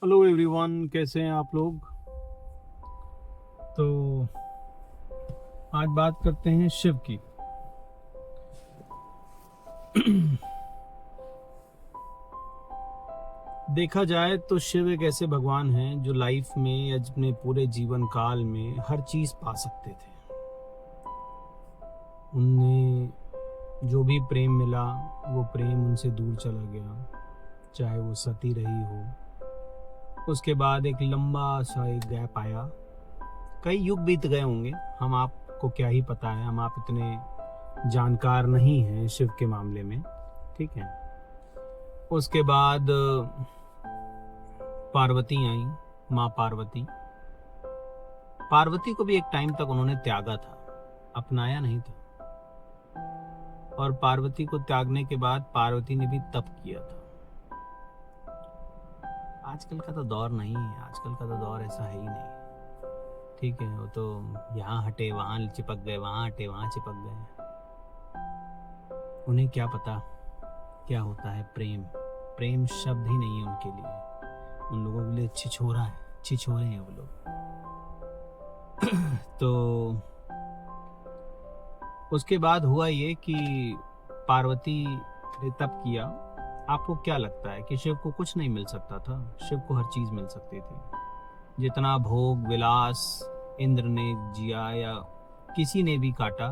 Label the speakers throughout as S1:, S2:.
S1: Hello everyone, कैसे हैं आप लोग। तो आज बात करते हैं शिव की। देखा जाए तो शिव एक ऐसे भगवान हैं जो लाइफ में या अपने पूरे जीवन काल में हर चीज पा सकते थे। उन्हें जो भी प्रेम मिला वो प्रेम उनसे दूर चला गया, चाहे वो सती रही हो। उसके बाद एक लंबा सा एक गैप आया, कई युग बीत गए होंगे। हम आपको क्या ही पता है, हम आप इतने जानकार नहीं हैं शिव के मामले में, ठीक है। उसके बाद पार्वती आई, माँ पार्वती। पार्वती को भी एक टाइम तक उन्होंने त्यागा था, अपनाया नहीं था। और पार्वती को त्यागने के बाद पार्वती ने भी तप किया था। आजकल का तो दौर नहीं है, आजकल का तो दौर ऐसा है ही नहीं, ठीक है। वो तो यहाँ हटे वहां चिपक गए, वहां हटे वहां चिपक गए। उन्हें क्या पता क्या होता है प्रेम। प्रेम शब्द ही नहीं है उनके लिए, उन लोगों के लिए छिछोरा है, छिछोरे हैं वो लोग। तो उसके बाद हुआ ये कि पार्वती ने तप किया। आपको क्या लगता है कि शिव को कुछ नहीं मिल सकता था? शिव को हर चीज मिल सकती थी। जितना भोग विलास इंद्र ने जिया या किसी ने भी काटा,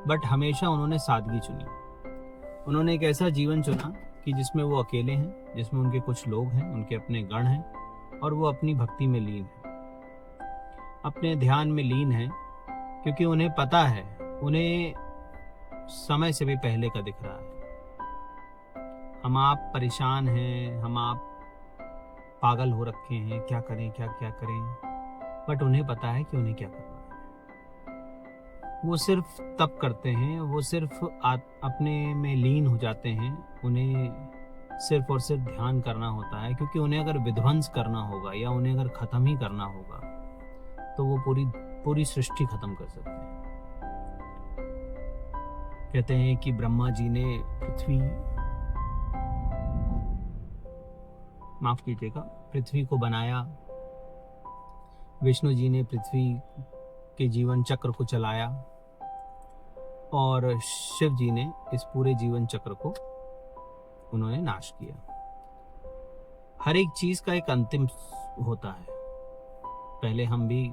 S1: बट हमेशा उन्होंने सादगी चुनी। उन्होंने एक ऐसा जीवन चुना कि जिसमें वो अकेले हैं, जिसमें उनके कुछ लोग हैं, उनके अपने गण हैं, और वो अपनी भक्ति में लीन है, अपने ध्यान में लीन है। क्योंकि उन्हें पता है, उन्हें समय से भी पहले का दिख रहा है। हम आप परेशान हैं, हम आप पागल हो रखे हैं, क्या करें क्या क्या करें, बट उन्हें पता है कि उन्हें क्या करना है। वो सिर्फ तप करते हैं, वो सिर्फ अपने में लीन हो जाते हैं। उन्हें सिर्फ और सिर्फ ध्यान करना होता है, क्योंकि उन्हें अगर विध्वंस करना होगा या उन्हें अगर खत्म ही करना होगा तो वो पूरी पूरी सृष्टि खत्म कर सकते हैं। कहते हैं कि ब्रह्मा जी ने पृथ्वी, माफ कीजिएगा, पृथ्वी को बनाया। विष्णु जी ने पृथ्वी के जीवन चक्र को चलाया, और शिव जी ने इस पूरे जीवन चक्र को उन्होंने नाश किया। हर एक चीज का एक अंतिम होता है। पहले हम भी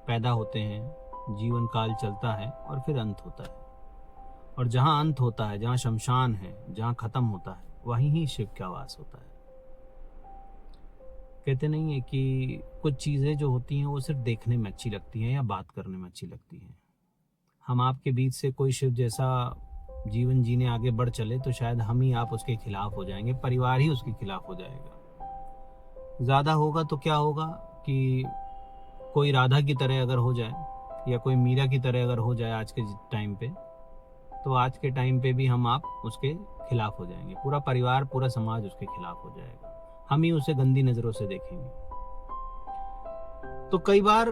S1: पैदा होते हैं, जीवन काल चलता है, और फिर अंत होता है। और जहां अंत होता है, जहां शमशान है, जहां खत्म होता है, वहीं ही शिव का वास होता है। कहते नहीं है कि कुछ चीजें जो होती हैं वो सिर्फ देखने में अच्छी लगती हैं या बात करने में अच्छी लगती हैं। हम आपके बीच से कोई शिव जैसा जीवन जीने आगे बढ़ चले तो शायद हम ही आप उसके खिलाफ हो जाएंगे, परिवार ही उसके खिलाफ हो जाएगा। ज्यादा होगा तो क्या होगा कि कोई राधा की तरह अगर हो जाए या कोई मीरा की तरह अगर हो जाए आज के टाइम पे, तो आज के टाइम पे भी हम आप उसके खिलाफ हो जाएंगे। पूरा परिवार, पूरा समाज उसके खिलाफ हो जाएगा। हम ही उसे गंदी नजरों से देखेंगे। तो कई बार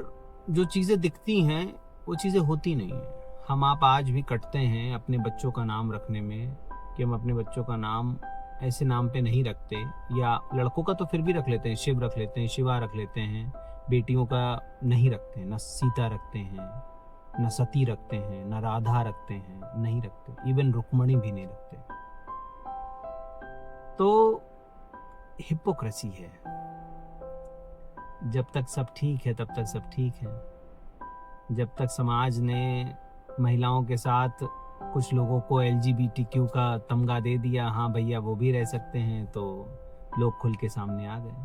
S1: जो चीजें दिखती हैं वो चीजें होती नहीं है। हम आप आज भी कटते हैं अपने बच्चों का नाम रखने में, कि हम अपने बच्चों का नाम ऐसे नाम पे नहीं रखते। या लड़कों का तो फिर भी रख लेते हैं, शिव रख लेते हैं, शिवा रख लेते हैं। बेटियों का नहीं रखते, न सीता रखते हैं, न सती रखते हैं, न राधा रखते हैं, नहीं रखते। इवन रुक्मणी भी नहीं रखते। तो हिपोक्रेसी है। जब तक सब ठीक है तब तक सब ठीक है। जब तक समाज ने महिलाओं के साथ कुछ लोगों को LGBTQ का तमगा दे दिया, हाँ भैया वो भी रह सकते हैं, तो लोग खुल के सामने आ गए।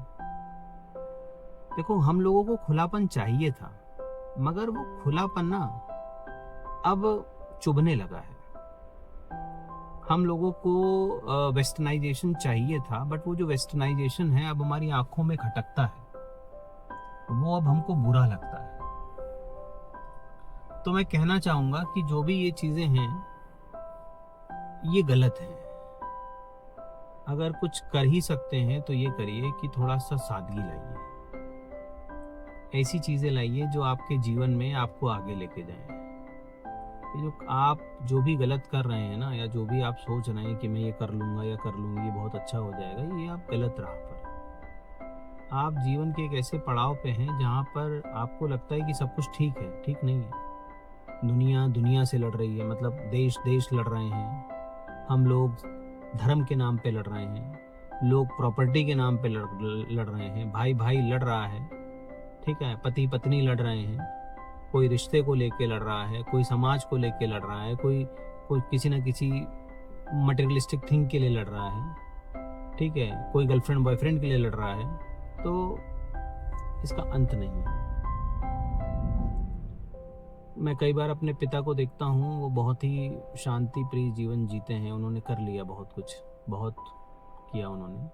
S1: देखो, हम लोगों को खुलापन चाहिए था, मगर वो खुलापन ना अब चुभने लगा है। हम लोगों को वेस्टर्नाइजेशन चाहिए था, बट वो जो वेस्टर्नाइजेशन है अब हमारी आंखों में खटकता है, वो अब हमको बुरा लगता है। तो मैं कहना चाहूंगा कि जो भी ये चीजें हैं ये गलत है। अगर कुछ कर ही सकते हैं तो ये करिए कि थोड़ा सा सादगी लाइए, ऐसी चीजें लाइए जो आपके जीवन में आपको आगे लेके जाएं। ये जो आप जो भी गलत कर रहे हैं ना, या जो भी आप सोच रहे हैं कि मैं ये कर लूंगा या कर लूंगी, ये बहुत अच्छा हो जाएगा, ये आप गलत राह पर। आप जीवन के एक ऐसे पड़ाव पे हैं जहाँ पर आपको लगता है कि सब कुछ ठीक है। ठीक नहीं है। दुनिया दुनिया से लड़ रही है, मतलब देश देश लड़ रहे हैं। हम लोग धर्म के नाम पे लड़ रहे हैं, लोग प्रॉपर्टी के नाम पे लड़ रहे हैं, भाई भाई लड़ रहा है। ठीक है, पति पत्नी लड़ रहे हैं, कोई रिश्ते को लेके लड़ रहा है, कोई समाज को लेके लड़ रहा है, कोई कोई किसी ना किसी मटेरियलिस्टिक थिंग के लिए लड़ रहा है। ठीक है, कोई गर्लफ्रेंड बॉयफ्रेंड के लिए लड़ रहा है। तो इसका अंत नहीं है। मैं कई बार अपने पिता को देखता हूँ, वो बहुत ही शांति प्रिय जीवन जीते हैं। उन्होंने कर लिया बहुत कुछ, बहुत किया उन्होंने,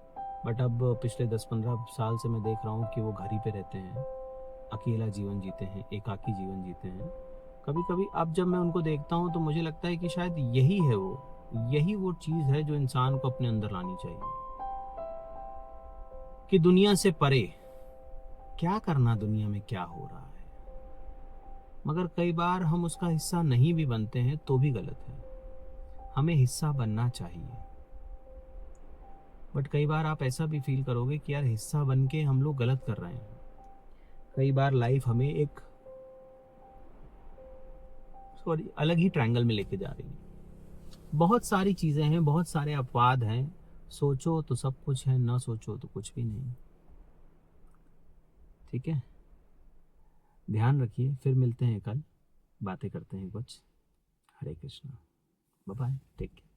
S1: बट अब पिछले 10-15 साल से मैं देख रहा हूँ कि वो घर ही पे रहते हैं, अकेला जीवन जीते हैं, एकाकी जीवन जीते हैं। कभी कभी अब जब मैं उनको देखता हूँ तो मुझे लगता है कि शायद यही वो चीज़ है जो इंसान को अपने अंदर लानी चाहिए, कि दुनिया से परे क्या करना, दुनिया में क्या हो रहा है। मगर कई बार हम उसका हिस्सा नहीं भी बनते हैं तो भी गलत है। हमें हिस्सा बनना चाहिए। बट कई बार आप ऐसा भी फील करोगे कि यार हिस्सा बन के हम लोग गलत कर रहे हैं। कई बार लाइफ हमें एक अलग ही ट्रायंगल में लेके जा रही है। बहुत सारी चीजें हैं, बहुत सारे अपवाद हैं। सोचो तो सब कुछ है, ना सोचो तो कुछ भी नहीं। ठीक है, ध्यान रखिए। फिर मिलते हैं कल, बातें करते हैं कुछ। Hare Krishna, bye bye, take care.